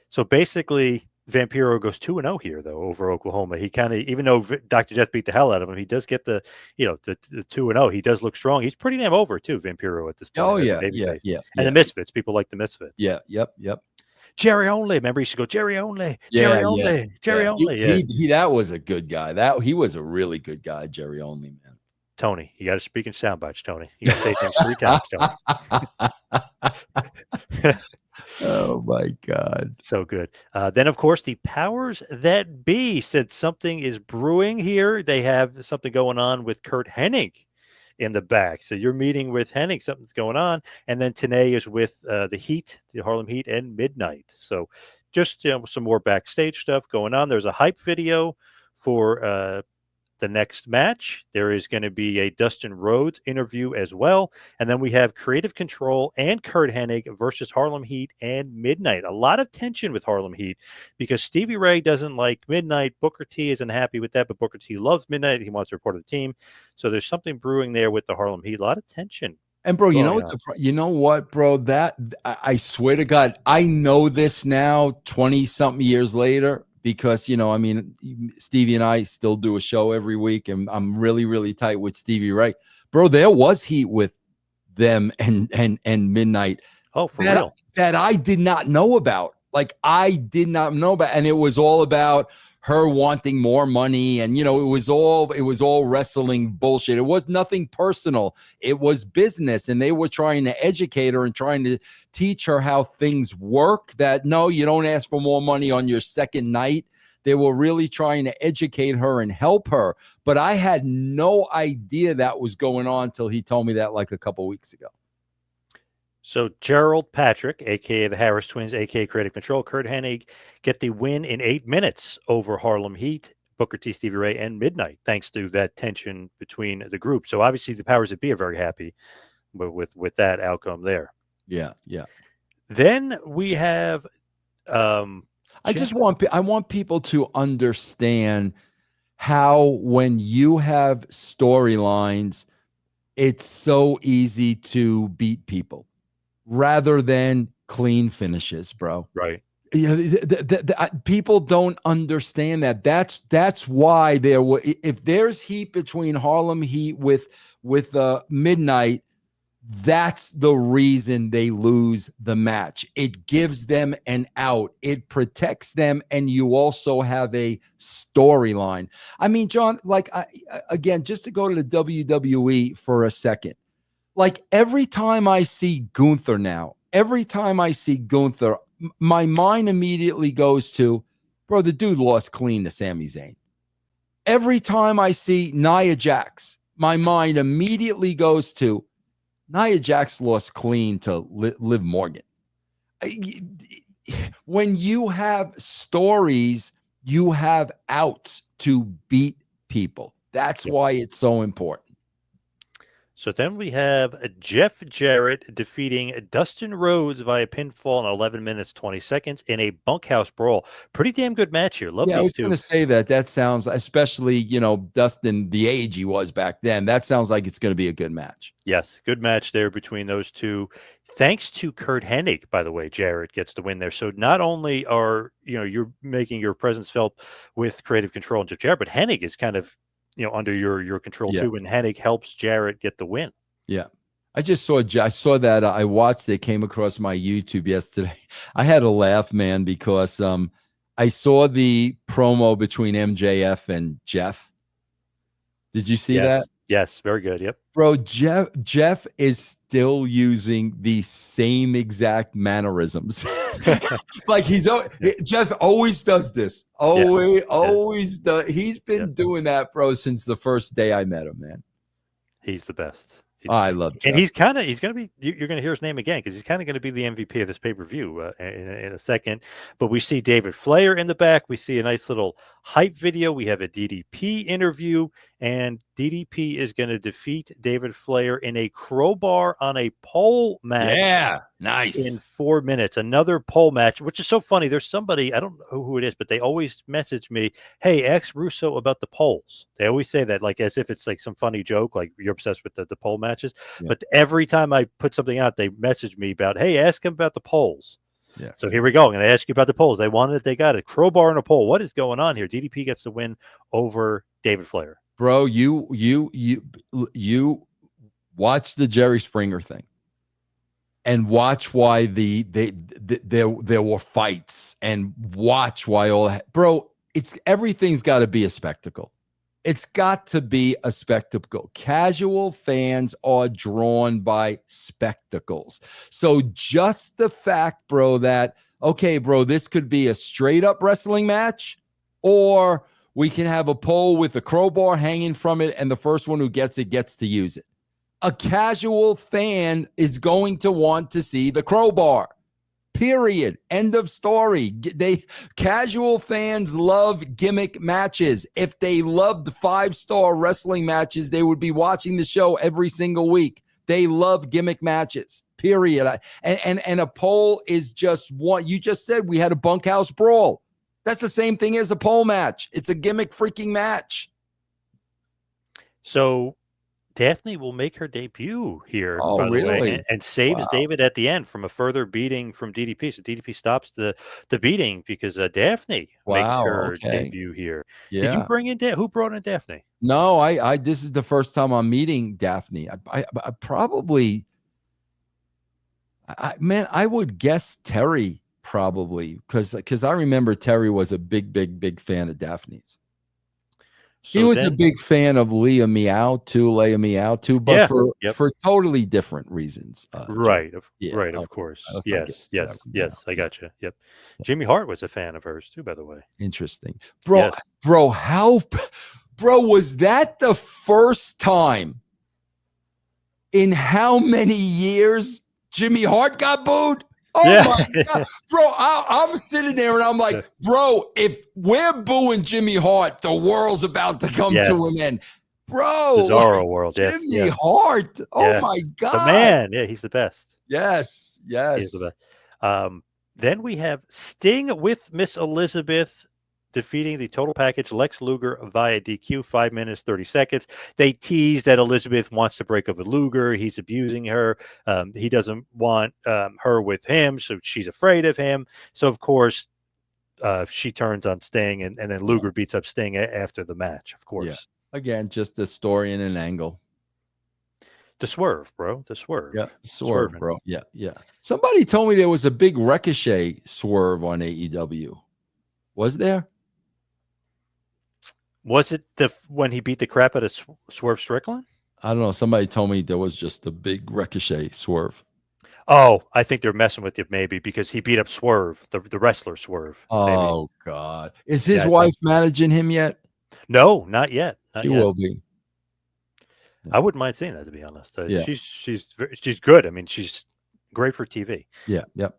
So basically, Vampiro goes 2-0 here, though, over Oklahoma. He kind of, even though Dr. Death beat the hell out of him, he does get the 2-0. He does look strong. He's pretty damn over too, Vampiro, at this point. Oh yeah, yeah. And the Misfits, people like the Misfits. Yeah, yep. Jerry only. Remember, he used to go Jerry only, Yeah, Jerry only, Jerry only. Yeah. He that was a good guy. He was a really good guy, Jerry only, man. Tony, you got to speak in sound bites, Tony. You got to say things 3 times, Tony. Oh my God. So good. Then, of course, the powers that be said something is brewing here. They have something going on with Curt Hennig in the back. So you're meeting with Hennig, something's going on. And then Tenay is with the Heat, the Harlem Heat, and Midnight. So just some more backstage stuff going on. There's a hype video for the next match. There is going to be a Dustin Rhodes interview as well. And then we have Creative Control and Curt Hennig versus Harlem Heat and Midnight. A lot of tension with Harlem Heat because Stevie Ray doesn't like Midnight. Booker T isn't happy with that, but Booker T loves Midnight. He wants to report to the team. So there's something brewing there with the Harlem Heat. A lot of tension. And bro, you know what, bro? That I swear to God, I know this now, 20-something years later. Because, Stevie and I still do a show every week, and I'm really, really tight with Stevie Ray. Bro, there was heat with them and Midnight. Oh, for real? That I did not know about. Like, I did not know about. And it was all about her wanting more money. And, it was all wrestling bullshit. It was nothing personal. It was business. And they were trying to educate her and trying to teach her how things work, that no, you don't ask for more money on your second night. They were really trying to educate her and help her. But I had no idea that was going on until he told me that like a couple weeks ago. So Gerald Patrick, a.k.a. the Harris Twins, a.k.a. Creative Control, Curt Hennig get the win in 8 minutes over Harlem Heat, Booker T, Stevie Ray, and Midnight, thanks to that tension between the group. So obviously the powers that be are very happy with that outcome there. Yeah. Then we have I want people to understand how when you have storylines, it's so easy to beat people rather than clean finishes, bro. Right. People don't understand that. That's why if there's heat between Harlem Heat with Midnight, that's the reason they lose the match. It gives them an out. It protects them, and you also have a storyline. I mean, John, like, again, just to go to the WWE for a second, like every time I see Gunther now, my mind immediately goes to, bro, the dude lost clean to Sami Zayn. Every time I see Nia Jax, my mind immediately goes to, Nia Jax lost clean to Liv Morgan. When you have stories, you have outs to beat people. That's why it's so important. So then we have Jeff Jarrett defeating Dustin Rhodes via pinfall in 11 minutes, 20 seconds in a bunkhouse brawl. Pretty damn good match here. Love these two. I was going to say that sounds, especially, Dustin, the age he was back then, that sounds like it's going to be a good match. Yes, good match there between those two. Thanks to Curt Hennig, by the way, Jarrett gets the win there. So not only are, you're making your presence felt with Creative Control and Jeff Jarrett, but Hennig is kind of, under your control too, and Hennig helps Jarrett get the win. Yeah. I saw that. I watched it, came across my YouTube yesterday. I had a laugh, man, because I saw the promo between MJF and Jeff. Did you see that? Yes, very good. Yep. Bro, Jeff is still using the same exact mannerisms. Like Jeff always does this. Always does. He's been doing that, bro, since the first day I met him, man. He's the best. I love Jeff. And he's going to be, you're going to hear his name again because he's kind of going to be the MVP of this pay-per-view in a second. But we see David Flair in the back. We see a nice little hype video. We have a DDP interview. And DDP is going to defeat David Flair in a crowbar on a pole match. Yeah, nice. In 4 minutes, another pole match, which is so funny. There's somebody, I don't know who it is, but they always message me, hey, ask Russo about the polls. They always say that like as if it's like some funny joke, like you're obsessed with the pole matches. Yeah. But every time I put something out, they message me about, hey, ask him about the polls. Yeah. So here we go. I'm going to ask you about the polls. They wanted it. They got it. Crowbar and a pole. What is going on here? DDP gets the win over David Flair. Bro, you watch the Jerry Springer thing. And watch why there were fights, and watch why all that. Bro, everything's got to be a spectacle. It's got to be a spectacle. Casual fans are drawn by spectacles. So just the fact, bro, that, okay, bro, this could be a straight up wrestling match, or we can have a pole with a crowbar hanging from it, and the first one who gets it gets to use it. A casual fan is going to want to see the crowbar. Period. End of story. Casual fans love gimmick matches. If they loved 5-star wrestling matches, they would be watching the show every single week. They love gimmick matches. Period. And a pole is just one. You just said we had a bunkhouse brawl. That's the same thing as a pole match. It's a gimmick freaking match. So Daphne will make her debut here, by the way, and saves David at the end from a further beating from DDP. So DDP stops the beating because Daphne makes her debut here. Yeah. Did you bring in who brought in Daphne? No, I this is the first time I'm meeting Daphne. I probably, I would guess Terry probably, because I remember Terry was a big fan of Daphne's. So he was a big fan of 𝐒𝐷𝐿 too, but for totally different reasons. Right, of course. Yes, I got you. Yep. Jimmy Hart was a fan of hers too, by the way. Interesting. Bro, was that the first time in how many years Jimmy Hart got booed? Oh my God. Bro, I'm sitting there and I'm like, bro, if we're booing Jimmy Hart, the world's about to come to an end. Bro, bizarro world. Jimmy Hart. Oh my God. The man. Yeah, he's the best. Yes. He's the best. Then we have Sting with Miss Elizabeth defeating the total package Lex Luger via DQ, 5 minutes, 30 seconds. They tease that Elizabeth wants to break up with Luger. He's abusing her. He doesn't want her with him, so she's afraid of him. So, of course, she turns on Sting, and then Luger beats up Sting after the match, of course. Yeah. Again, just a story and an angle. The swerve, bro. The swerve. Yeah, swerve, bro. Yeah. Somebody told me there was a big Ricochet swerve on AEW. Was there? Was it when he beat the crap out of Swerve Strickland? I don't know. Somebody told me there was just a big Ricochet swerve. Oh, I think they're messing with you maybe because he beat up Swerve, the wrestler Swerve. Oh, God. Is his wife managing him yet? No, not yet. She will be. I wouldn't mind seeing that, to be honest. She's good. I mean, she's great for TV. Yeah, yep.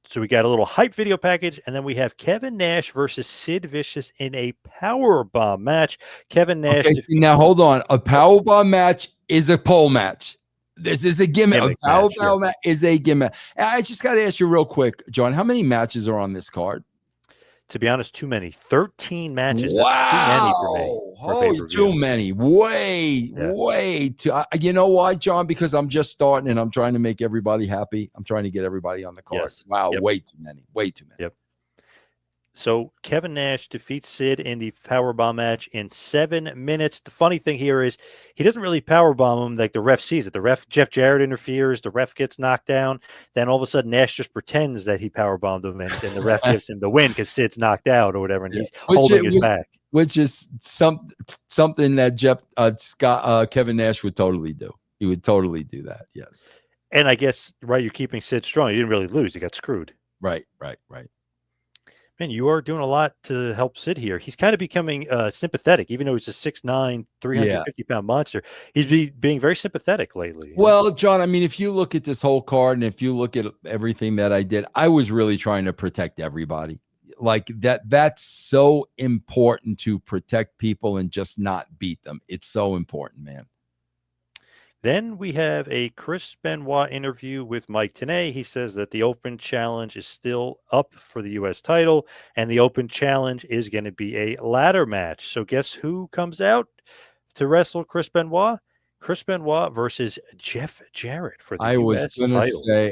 So we got a little hype video package, and then we have Kevin Nash versus Sid Vicious in a powerbomb match. Kevin Nash. Okay, now hold on. A powerbomb match is a pole match. This is a gimmick. A powerbomb match is a gimmick. I just got to ask you real quick, John, how many matches are on this card? To be honest, too many. 13 matches. Wow. That's too many for me. Too many. Way too. You know why, John? Because I'm just starting and I'm trying to make everybody happy. I'm trying to get everybody on the card. Yes. Wow, way too many. Way too many. Yep. So Kevin Nash defeats Sid in the powerbomb match in 7 minutes. The funny thing here is he doesn't really powerbomb him like the ref sees it. The ref, Jeff Jarrett, interferes. The ref gets knocked down. Then all of a sudden Nash just pretends that he powerbombed him, and the ref gives him the win because Sid's knocked out or whatever, and he's holding his back. Which is something that Kevin Nash would totally do. He would totally do that. Yes. And I guess, right, you're keeping Sid strong. You didn't really lose. You got screwed. Right. Man, you are doing a lot to help Sid here. He's kind of becoming sympathetic, even though he's a 6'9", 350-pound monster. He's being very sympathetic lately. Well, John, I mean, if you look at this whole card and if you look at everything that I did, I was really trying to protect everybody. like that's so important to protect people and just not beat them. It's so important, man. Then we have a Chris Benoit interview with Mike Tenay. He says that the Open Challenge is still up for the U.S. title, and the Open Challenge is going to be a ladder match. So guess who comes out to wrestle Chris Benoit? Chris Benoit versus Jeff Jarrett for the U.S. title.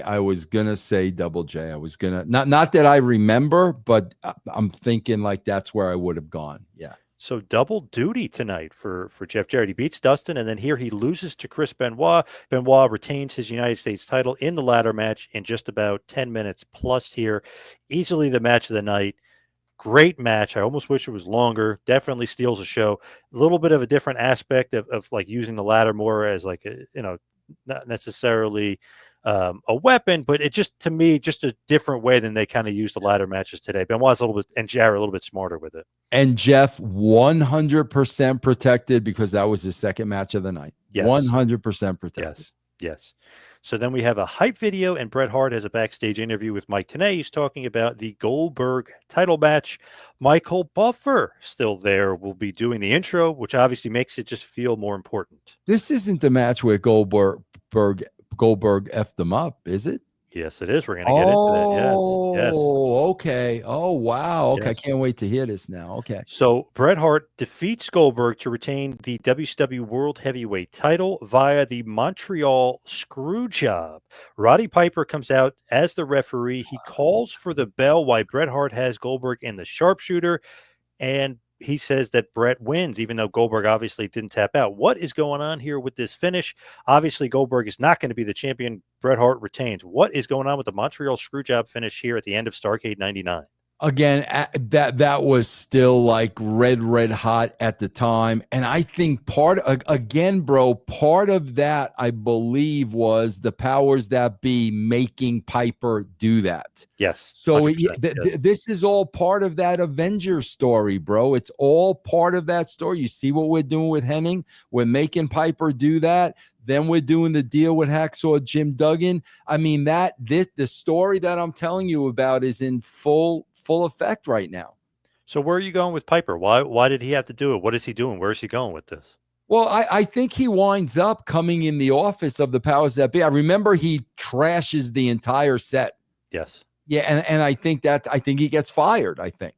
I was gonna say Double J. I was gonna not that I remember, but I'm thinking like that's where I would have gone. Yeah. So double duty tonight for Jeff Jarrett. He beats Dustin, and then here he loses to Chris Benoit. Benoit retains his United States title in the ladder match in just about 10 minutes plus here. Easily the match of the night. Great match. I almost wish it was longer. Definitely steals the show. A little bit of a different aspect of like using the ladder more as like a, not necessarily a weapon, but it just, to me, just a different way than they kind of use the ladder matches today. Benoit's a little bit, and Jarrett a little bit smarter with it. And Jeff 100% protected because that was his second match of the night. Yes. 100% protected. Yes. So then we have a hype video, and Bret Hart has a backstage interview with Mike Tenay. He's talking about the Goldberg title match. Michael Buffer, still there, will be doing the intro, which obviously makes it just feel more important. This isn't the match where Goldberg effed him up, is it? Yes, it is. We're going to get into that. Yes. Oh, okay. Oh, wow. Okay. Yes. I can't wait to hear this now. Okay. So Bret Hart defeats Goldberg to retain the WCW World Heavyweight title via the Montreal Screwjob. Roddy Piper comes out as the referee. He calls for the bell while Bret Hart has Goldberg in the sharpshooter, and he says that Bret wins, even though Goldberg obviously didn't tap out. What is going on here with this finish? Obviously, Goldberg is not going to be the champion. Bret Hart retains. What is going on with the Montreal Screwjob finish here at the end of Starrcade 99? Again, that was still like red hot at the time. And I think part of that, I believe, was the powers that be making Piper do that. Yes. So this is all part of that Avengers story, bro. It's all part of that story. You see what we're doing with Hennig? We're making Piper do that. Then we're doing the deal with Hacksaw Jim Duggan. I mean, the story that I'm telling you about is in full effect right now. So where are you going with Piper? Why did he have to do it? What is he doing? Where is he going with this? Well, I think he winds up coming in the office of the powers that be. I remember he trashes the entire set. Yes. Yeah, and I think he gets fired, I think.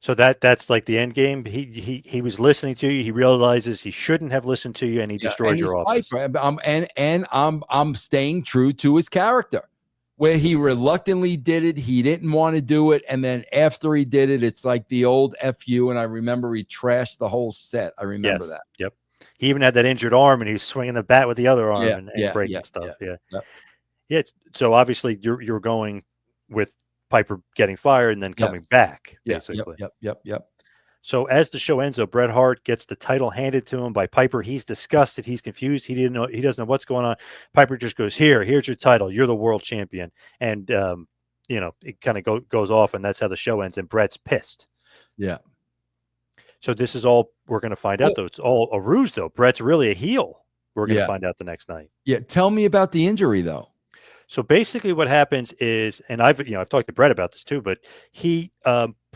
So that's like the end game. He was listening to you. He realizes he shouldn't have listened to you, and he destroys your office. I'm staying true to his character. Where he reluctantly did it, he didn't want to do it, and then after he did it, it's like the old "fu." And I remember he trashed the whole set. I remember that. Yep. He even had that injured arm, and he was swinging the bat with the other arm and breaking stuff. Yeah. So obviously, you're going with Piper getting fired and then coming back, basically. Yep. So as the show ends, though, Bret Hart gets the title handed to him by Piper. He's disgusted. He's confused. He doesn't know what's going on. Piper just goes, here's your title. You're the world champion. And, it kind of goes off, and that's how the show ends. And Bret's pissed. Yeah. So this is all we're going to find out, though. It's all a ruse, though. Bret's really a heel. We're going to find out the next night. Yeah. Tell me about the injury, though. So basically what happens is, and I've talked to Bret about this too, but he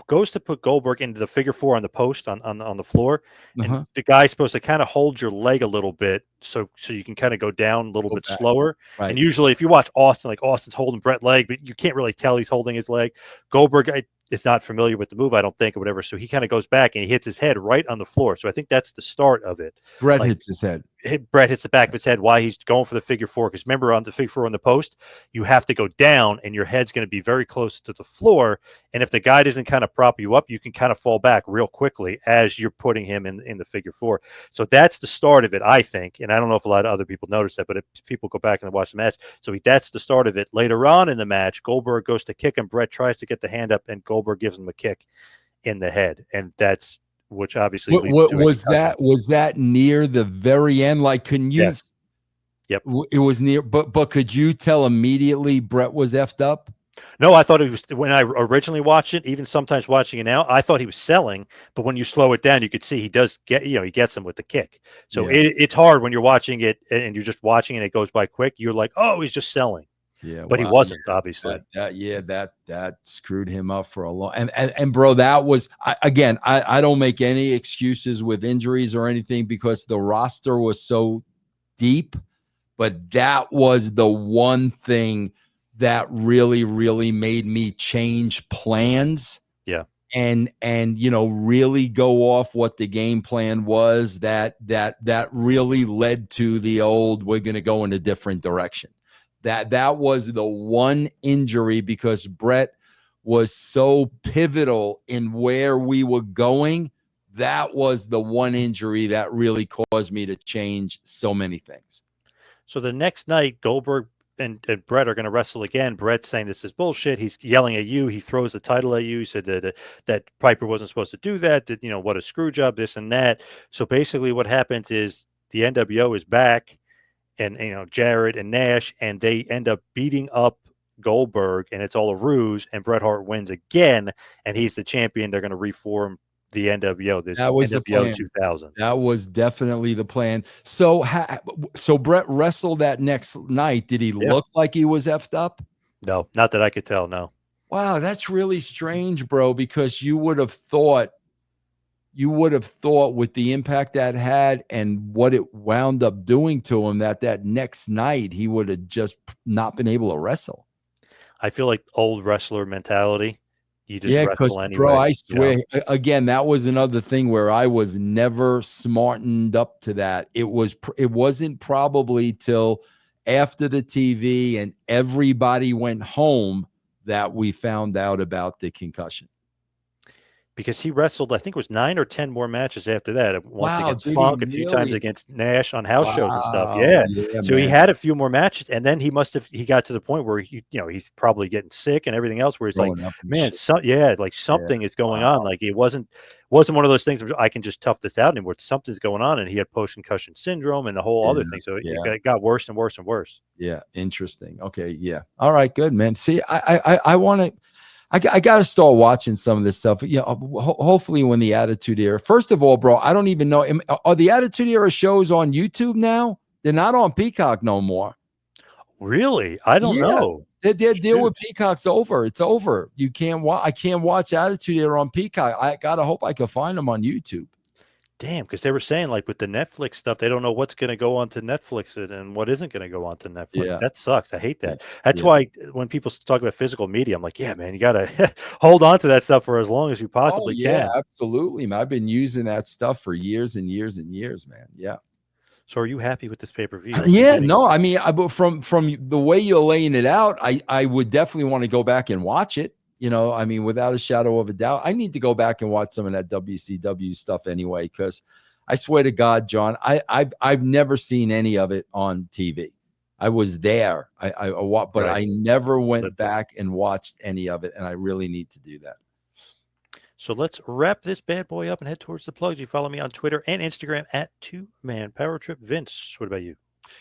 goes to put Goldberg into the figure four on the post on the floor. And the guy's supposed to kind of hold your leg a little bit so you can kind of go down a little bit slower. Right. And usually if you watch Austin, like Austin's holding Bret's leg, but you can't really tell he's holding his leg. Goldberg is not familiar with the move, I don't think, or whatever. So he kind of goes back and he hits his head right on the floor. So I think that's the start of it. Bret hits his head. Bret hits the back of his head while he's going for the figure four. Because remember, on the figure four on the post, you have to go down and your head's going to be very close to the floor. And if the guy doesn't kind of prop you up, you can kind of fall back real quickly as you're putting him in the figure four. So that's the start of it, I think. And I don't know if a lot of other people notice that, but if people go back and watch the match, so that's the start of it. Later on in the match, Goldberg goes to kick him. Bret tries to get the hand up, and Goldberg gives him a kick in the head. And that's which obviously was that near the very end? Like, couldn't you? Yes. Yep. It was near, but could you tell immediately Bret was effed up? No, I thought it was when I originally watched it. Even sometimes watching it now, I thought he was selling. But when you slow it down, you could see he does get. He gets him with the kick. So it's hard when you're watching it and you're just watching and it goes by quick. You're like, oh, he's just selling. Yeah, but he wow. wasn't, obviously. That screwed him up for a long. And bro, that was again. I don't make any excuses with injuries or anything because the roster was so deep, but that was the one thing that really, really made me change plans. Yeah. And really go off what the game plan was. That really led to the old, we're going to go in a different direction. That was the one injury, because Bret was so pivotal in where we were going. That was the one injury that really caused me to change so many things. So the next night, Goldberg and Bret are going to wrestle again. Bret's saying this is bullshit. He's yelling at you. He throws the title at you. He said that Piper wasn't supposed to do that. That, what a screw job, this and that. So basically what happens is the NWO is back, and Jarrett and Nash, and they end up beating up Goldberg, and it's all a ruse, and Bret Hart wins again, and he's the champion. They're going to reform the NWO. That was NWO the plan. 2000. That was definitely the plan. So Bret wrestled that next night. Did he look like he was effed up? No, not that I could tell. No. Wow, that's really strange, bro, because you would have thought with the impact that had and what it wound up doing to him, that next night he would have just not been able to wrestle. I feel like old wrestler mentality. You just wrestle anyway. Bro, I swear, again, that was another thing where I was never smartened up to that. It wasn't probably till after the TV and everybody went home that we found out about the concussion. Because he wrestled, I think it was 9 or 10 more matches after that. Once against Funk, a few times against Nash on house shows and stuff. Yeah. So he had a few more matches, and then he got to the point where he's probably getting sick and everything else. Where he's like, man, something is going on. Like it wasn't one of those things where I can just tough this out anymore. Something's going on, and he had post-concussion syndrome and the whole other thing. So it got worse and worse and worse. Yeah, interesting. Okay, yeah. All right, good, man. See, I want to. I got to start watching some of this stuff. Hopefully when the Attitude Era. First of all, bro, I don't even know. Are the Attitude Era shows on YouTube now? They're not on Peacock no more. Really? I don't know. Their deal with Peacock's over. It's over. You can't watch. I can't watch Attitude Era on Peacock. I gotta hope I can find them on YouTube. Damn, because they were saying like with the Netflix stuff, they don't know what's going to go on to Netflix and what isn't going to go on to Netflix. Yeah. That sucks. I hate that. That's why when people talk about physical media, I'm like, yeah, man, you got to hold on to that stuff for as long as you possibly can. Absolutely, man. I've been using that stuff for years and years and years, man. Yeah. So are you happy with this pay-per-view? Yeah, no, I mean, from the way you're laying it out, I would definitely want to go back and watch it. I mean, without a shadow of a doubt, I need to go back and watch some of that WCW stuff anyway, because I swear to God, John, I've never seen any of it on TV. I was there, but I never went back and watched any of it, and I really need to do that. So let's wrap this bad boy up and head towards the plugs. You follow me on Twitter and Instagram at 2Man Power Trip. Vince, what about you?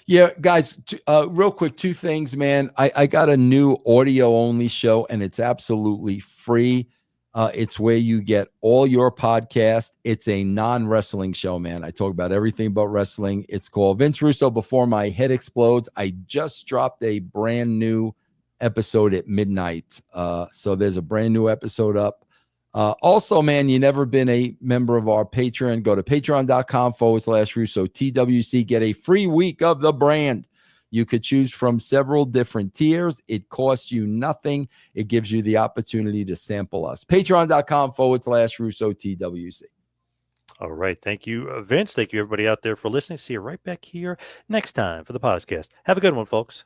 Yeah, guys, real quick, two things, man. I got a new audio-only show, and it's absolutely free. It's where you get all your podcasts. It's a non-wrestling show, man. I talk about everything but wrestling. It's called Vince Russo Before My Head Explodes. I just dropped a brand new episode at midnight. So there's a brand new episode up. Also, man, you never been a member of our Patreon, go to patreon.com/Russo TWC. Get a free week of the brand. You could choose from several different tiers. It costs you nothing. It gives you the opportunity to sample us. Patreon.com/Russo TWC. All right. Thank you, Vince. Thank you, everybody out there, for listening. See you right back here next time for the podcast. Have a good one, folks.